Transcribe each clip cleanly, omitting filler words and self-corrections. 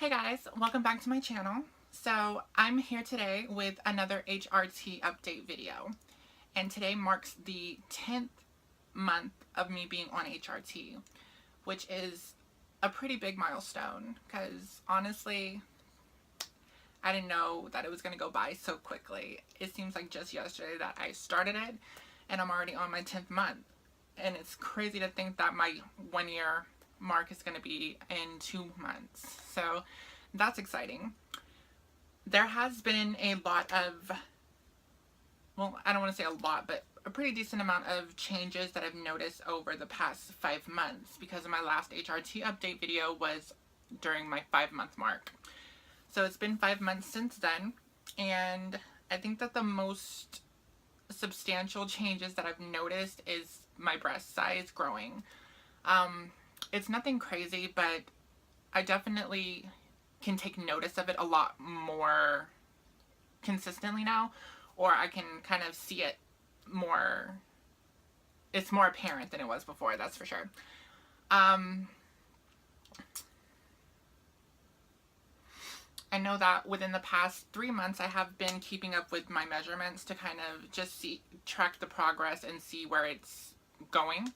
Hey guys, welcome back to my channel. So I'm here today with another HRT update video, and today marks the 10th month of me being on HRT, which is a pretty big milestone because honestly I didn't know that it was going to go by so quickly. It seems like just yesterday that I started it and I'm already on my 10th month, and it's crazy to think that my 1 year mark is going to be in 2 months. So that's exciting. There has been a lot of, well, I don't want to say a lot, but a pretty decent amount of changes that I've noticed over the past 5 months, because my last HRT update video was during my 5 month mark. So it's been 5 months since then, and I think that the most substantial changes that I've noticed is my breast size growing. It's nothing crazy, but I definitely can take notice of it a lot more consistently now, or I can kind of see it more. It's more apparent than it was before, that's for sure. I know that within the past 3 months I have been keeping up with my measurements to kind of just track the progress and see where it's going.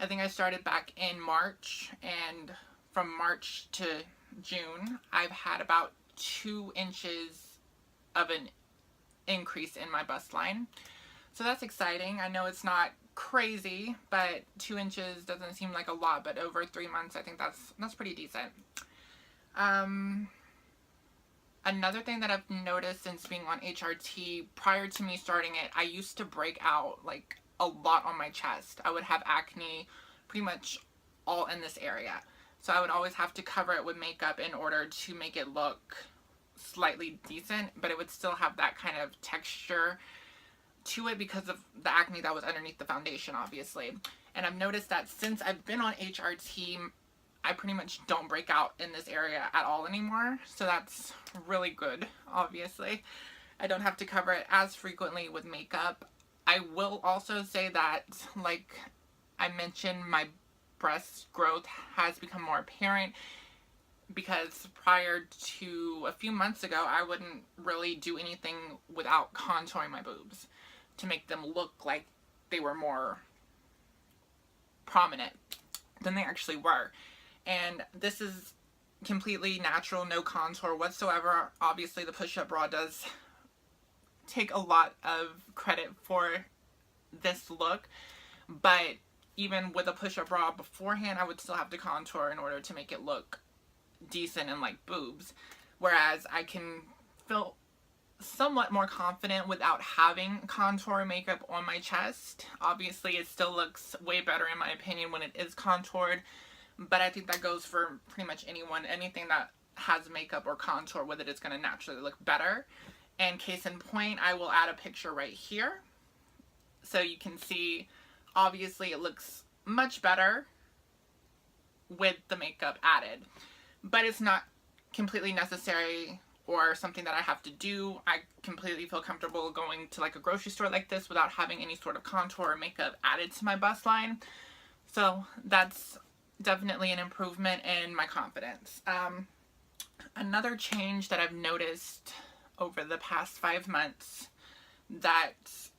I think I started back in March, and from March to June I've had about 2 inches of an increase in my bust line. So that's exciting. I know it's not crazy, but 2 inches doesn't seem like a lot, but over 3 months I think that's pretty decent. Another thing that I've noticed since being on HRT, prior to me starting it, I used to break out like a lot on my chest. I would have acne pretty much all in this area. So I would always have to cover it with makeup in order to make it look slightly decent, but it would still have that kind of texture to it because of the acne that was underneath the foundation, obviously. And I've noticed that since I've been on HRT, I pretty much don't break out in this area at all anymore. So that's really good, obviously. I don't have to cover it as frequently with makeup. I will also say that, like I mentioned, my breast growth has become more apparent, because prior to a few months ago, I wouldn't really do anything without contouring my boobs to make them look like they were more prominent than they actually were. And this is completely natural, no contour whatsoever. Obviously the push-up bra does take a lot of credit for this look, but even with a push-up bra beforehand, I would still have to contour in order to make it look decent and like boobs. Whereas I can feel somewhat more confident without having contour makeup on my chest. Obviously it still looks way better in my opinion when it is contoured, but I think that goes for pretty much anyone. Anything that has makeup or contour with it is going to naturally look better. And case in point, I will add a picture right here so you can see. Obviously it looks much better with the makeup added, but it's not completely necessary or something that I have to do. I completely feel comfortable going to like a grocery store like this without having any sort of contour or makeup added to my bust line. So that's definitely an improvement in my confidence. Another change that I've noticed over the past 5 months that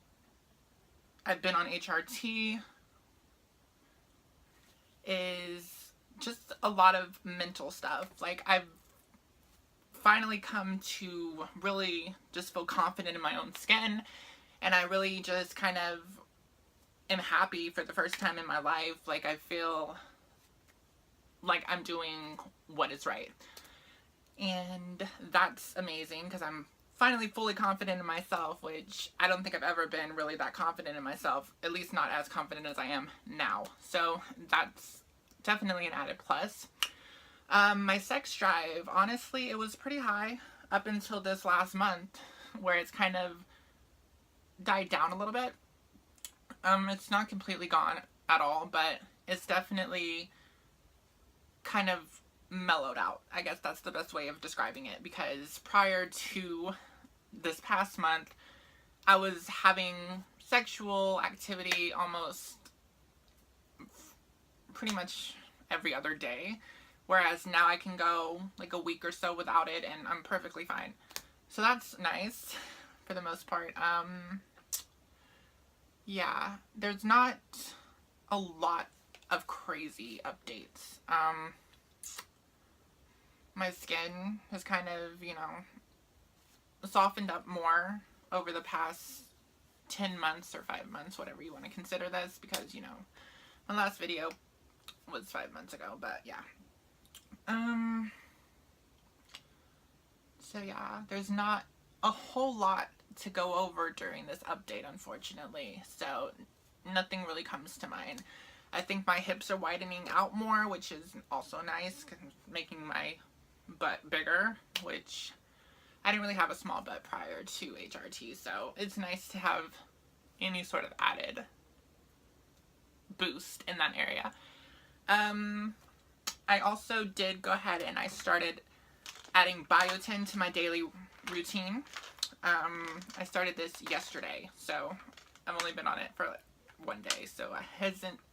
I've been on HRT is just a lot of mental stuff. Like, I've finally come to really just feel confident in my own skin, and I really just kind of am happy for the first time in my life. Like, I feel like I'm doing what is right, and that's amazing because I'm finally fully confident in myself, which I don't think I've ever been really that confident in myself, at least not as confident as I am now. So that's definitely an added plus. My sex drive, honestly, it was pretty high up until this last month, where it's kind of died down a little bit. It's not completely gone at all, but it's definitely kind of mellowed out. I guess that's the best way of describing it, because prior to this past month, I was having sexual activity almost pretty much every other day, whereas now I can go like a week or so without it and I'm perfectly fine. So that's nice for the most part. Yeah, there's not a lot of crazy updates. My skin has kind of, you know, softened up more over the past 10 months or 5 months, whatever you want to consider this, because, you know, my last video was 5 months ago, but yeah. So yeah, there's not a whole lot to go over during this update, unfortunately, so nothing really comes to mind. I think my hips are widening out more, which is also nice, making my butt bigger, which I didn't really have a small butt prior to HRT, so it's nice to have any sort of added boost in that area. I also did go ahead and I started adding biotin to my daily routine. I started this yesterday, so I've only been on it for like 1 day, so I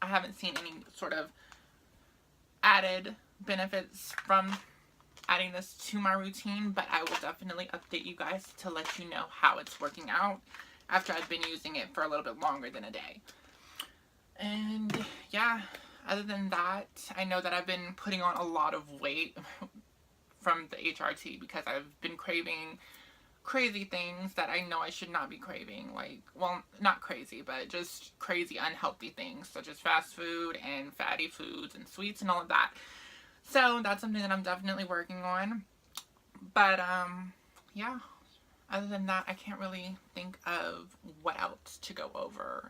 haven't seen any sort of added benefits from adding this to my routine, but I will definitely update you guys to let you know how it's working out after I've been using it for a little bit longer than a day. And yeah, other than that, I know that I've been putting on a lot of weight from the HRT because I've been craving crazy things that I know I should not be craving. Like, well, not crazy, but just crazy unhealthy things such as fast food and fatty foods and sweets and all of that. So that's something that I'm definitely working on. But yeah, other than that, I can't really think of what else to go over.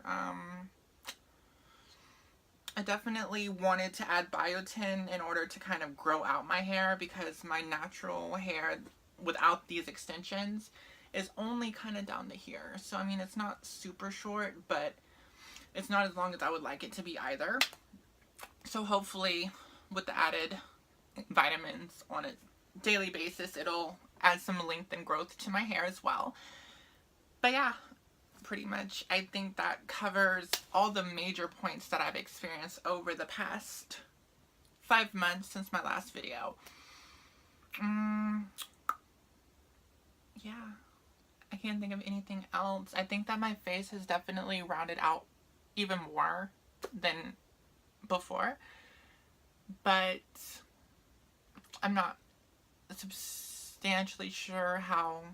I definitely wanted to add biotin in order to kind of grow out my hair, because my natural hair without these extensions is only kind of down to here. So I mean, it's not super short, but it's not as long as I would like it to be either. So hopefully with the added vitamins on a daily basis, it'll add some length and growth to my hair as well. But yeah, pretty much I think that covers all the major points that I've experienced over the past 5 months since my last video. Yeah, I can't think of anything else. I think that my face has definitely rounded out even more than before, but I'm not substantially sure how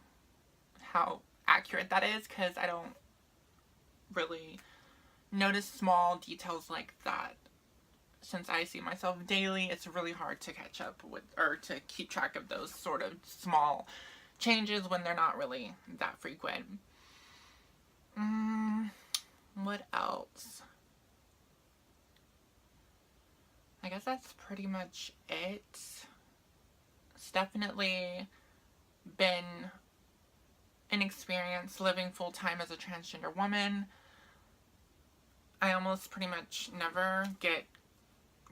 accurate that is, because I don't really notice small details like that. Since I see myself daily, it's really hard to catch up with or to keep track of those sort of small changes when they're not really that frequent. What else? I guess that's pretty much it. It's definitely been an experience living full-time as a transgender woman. I almost pretty much never get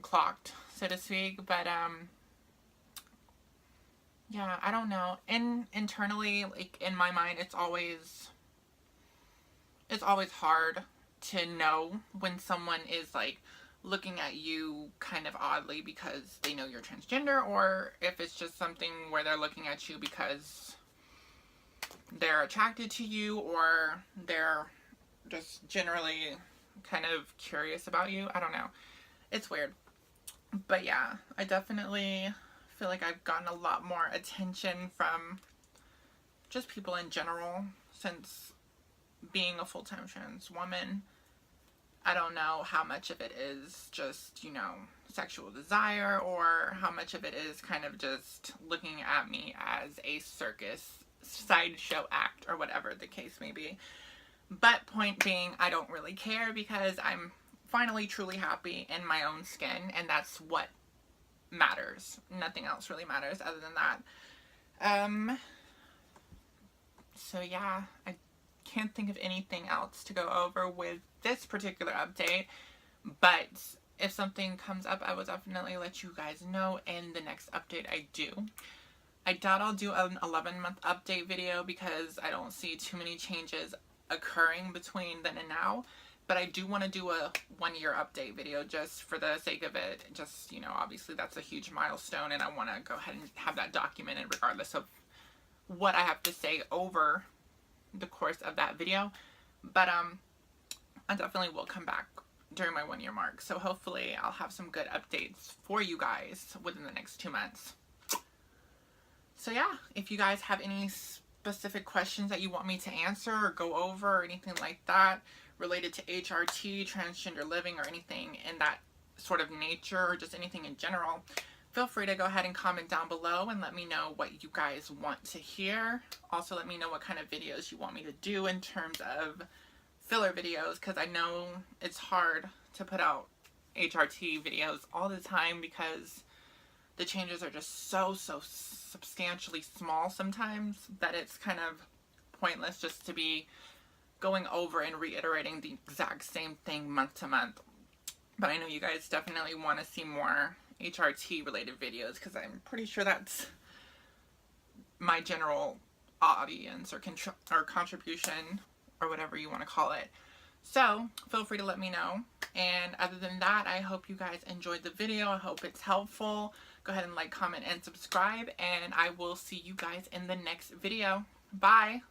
clocked, so to speak, but yeah, I don't know. Internally, like in my mind, it's always hard to know when someone is like looking at you kind of oddly because they know you're transgender, or if it's just something where they're looking at you because they're attracted to you, or they're just generally kind of curious about you. I don't know. It's weird. But yeah, I definitely feel like I've gotten a lot more attention from just people in general since being a full-time trans woman. I don't know how much of it is just, you know, sexual desire, or how much of it is kind of just looking at me as a circus sideshow act, or whatever the case may be. But point being, I don't really care, because I'm finally truly happy in my own skin, and that's what matters. Nothing else really matters other than that. So yeah, I can't think of anything else to go over with this particular update, but if something comes up, I will definitely let you guys know in the next update I do. I doubt I'll do an 11-month update video, because I don't see too many changes occurring between then and now. But I do want to do a 1-year update video just for the sake of it. Just, you know, obviously that's a huge milestone, and I want to go ahead and have that documented regardless of what I have to say over the course of that video. But I definitely will come back during my 1-year mark. So hopefully I'll have some good updates for you guys within the next 2 months. So yeah, if you guys have any specific questions that you want me to answer or go over or anything like that related to HRT, transgender living, or anything in that sort of nature, or just anything in general, feel free to go ahead and comment down below and let me know what you guys want to hear. Also, let me know what kind of videos you want me to do in terms of filler videos, because I know it's hard to put out HRT videos all the time because the changes are just so substantially small sometimes that it's kind of pointless just to be going over and reiterating the exact same thing month to month. But I know you guys definitely want to see more HRT related videos, because I'm pretty sure that's my general audience or contribution, or whatever you want to call it. So feel free to let me know. And other than that, I hope you guys enjoyed the video. I hope it's helpful. Go ahead and like, comment, and subscribe, and I will see you guys in the next video. Bye.